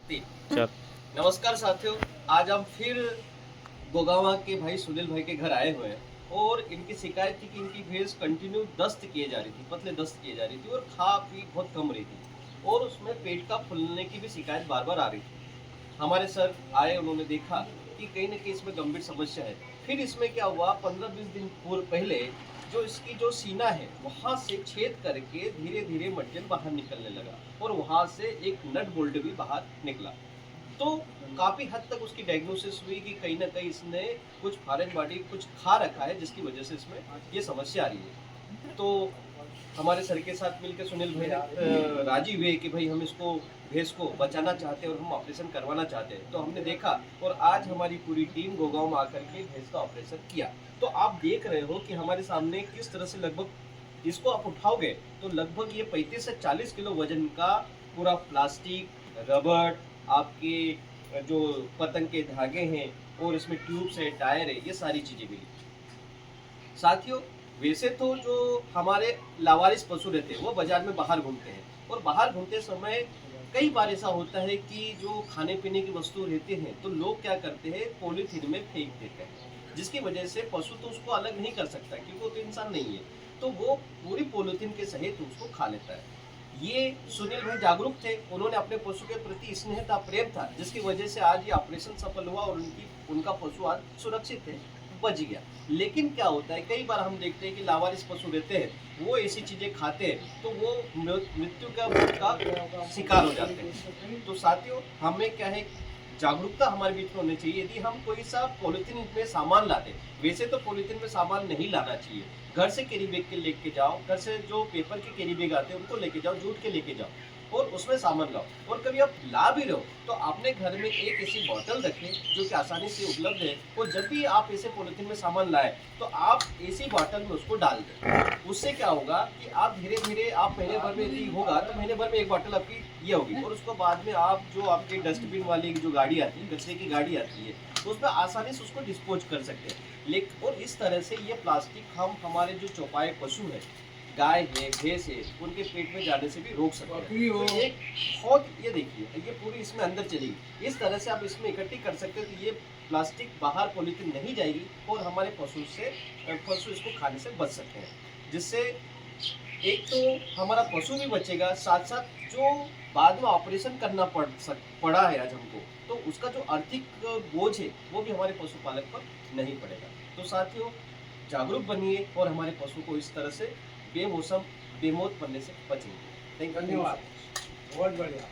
तीन। चल। नमस्कार साथियों, आज हम फिर गोगावा के भाई सुनील भाई के घर आए हुए हैं और इनकी शिकायत थी कि इनकी भैंस कंटिन्यू दस्त किए जा रही थी, पतले दस्त किए जा रही थी और खा पी बहुत कम रही थी और उसमें पेट का फूलने की भी शिकायत बार बार आ रही थी। हमारे सर आए, उन्होंने देखा कि कहीं ना कहीं इसमें गंभीर समस्या है। फिर इसमें क्या हुआ, 15-20 दिन पूर्व पहले जो इसकी जो सीना है वहां से छेद करके धीरे धीरे मटेरियल बाहर निकलने लगा और वहां से एक नट बोल्ट भी बाहर निकला। तो काफी हद तक उसकी डायग्नोसिस हुई कि कहीं ना कहीं इसने कुछ फॉरेन बॉडी कुछ खा रखा है, जिसकी वजह से इसमें ये समस्या आ रही है। तो हमारे सर के साथ मिलकर सुनील भाई राजी हुए कि भाई हम इसको भैंस को बचाना चाहते हैं और हम ऑपरेशन करवाना चाहते हैं। तो हमने देखा और आज हमारी पूरी टीम गोगांव में आकर के भैंस का ऑपरेशन किया। तो आप देख रहे हो कि हमारे सामने किस तरह से लगभग इसको आप उठाओगे तो लगभग ये 35 से 40 किलो वजन का पूरा प्लास्टिक, रबड़, आपके जो पतंग के धागे हैं और इसमें ट्यूब्स है, टायर है, ये सारी चीजें मिली। साथियों, वैसे तो जो हमारे लावारिस पशु रहते हैं वो बाजार में बाहर घूमते हैं और बाहर घूमते समय कई बार ऐसा होता है कि जो खाने पीने की वस्तु रहते हैं तो लोग क्या करते हैं, पॉलीथीन में फेंक देते हैं, जिसकी वजह से पशु तो उसको अलग नहीं कर सकता क्योंकि वो तो इंसान नहीं है। तो वो पूरी पॉलीथीन के सहित उसको खा लेता है। ये सुनील भाई जागरूक थे, उन्होंने अपने पशु के प्रति स्नेह था, प्रेम था, जिसकी वजह से आज ये ऑपरेशन सफल हुआ और उनका पशु आज सुरक्षित है, बच गया। लेकिन क्या होता है, कई बार हम देखते हैं कि लावारिस पशु रहते हैं, वो ऐसी चीजें खाते हैं तो वो मृत्यु का मौत का शिकार हो जाते हैं। तो साथियों, हमें क्या है, जागरूकता हमारे बीच में होनी चाहिए। यदि हम कोई सा पॉलिथीन में सामान लाते, वैसे तो पॉलिथीन में सामान नहीं लाना चाहिए। घर से कैरी बैग के लेके जाओ, घर से जो पेपर के कैरी बैग आते हैं उनको लेके जाओ, जूट के लेके जाओ और उसमें सामान लाओ। और कभी आप ला भी रहे हो तो अपने घर में एक ऐसी बोतल रखें जो कि आसानी से उपलब्ध है और जब भी आप ऐसे पॉलिथीन में सामान लाए तो आप ऐसी बोतल में उसको डाल दें। उससे क्या होगा कि आप धीरे धीरे, आप महीने भर में यदि होगा तो महीने भर में एक बोतल आपकी ये होगी और उसको बाद में आप जो आपके डस्टबिन वाली जो गाड़ी आती है, कचरे की गाड़ी आती है, तो उसमें आसानी से उसको डिस्पोज कर सकते हैं। लेकिन और इस तरह से ये प्लास्टिक हम हमारे जो चौपाए पशु है, गाय है, भैंस है, उनके पेट में जाने से भी रोक सकते हैं। तो एक बहुत, ये देखिए, ये पूरी इसमें अंदर चलेगी, इस तरह से आप इसमें इकट्ठी कर सकते हो तो ये प्लास्टिक बाहर पॉलीथीन नहीं जाएगी और हमारे पशु इसको खाने से बच सकते हैं। जिससे एक तो हमारा पशु भी बचेगा, साथ साथ जो बाद में ऑपरेशन करना पड़ा है आज हमको, तो उसका जो आर्थिक बोझ है वो भी हमारे पशुपालक पर नहीं पड़ेगा। तो साथियों, जागरूक बनिए और हमारे पशु को इस तरह से बेमौसम बेमौत पड़ने से बचेंगे। Thank you. धन्यवाद, बहुत बढ़िया।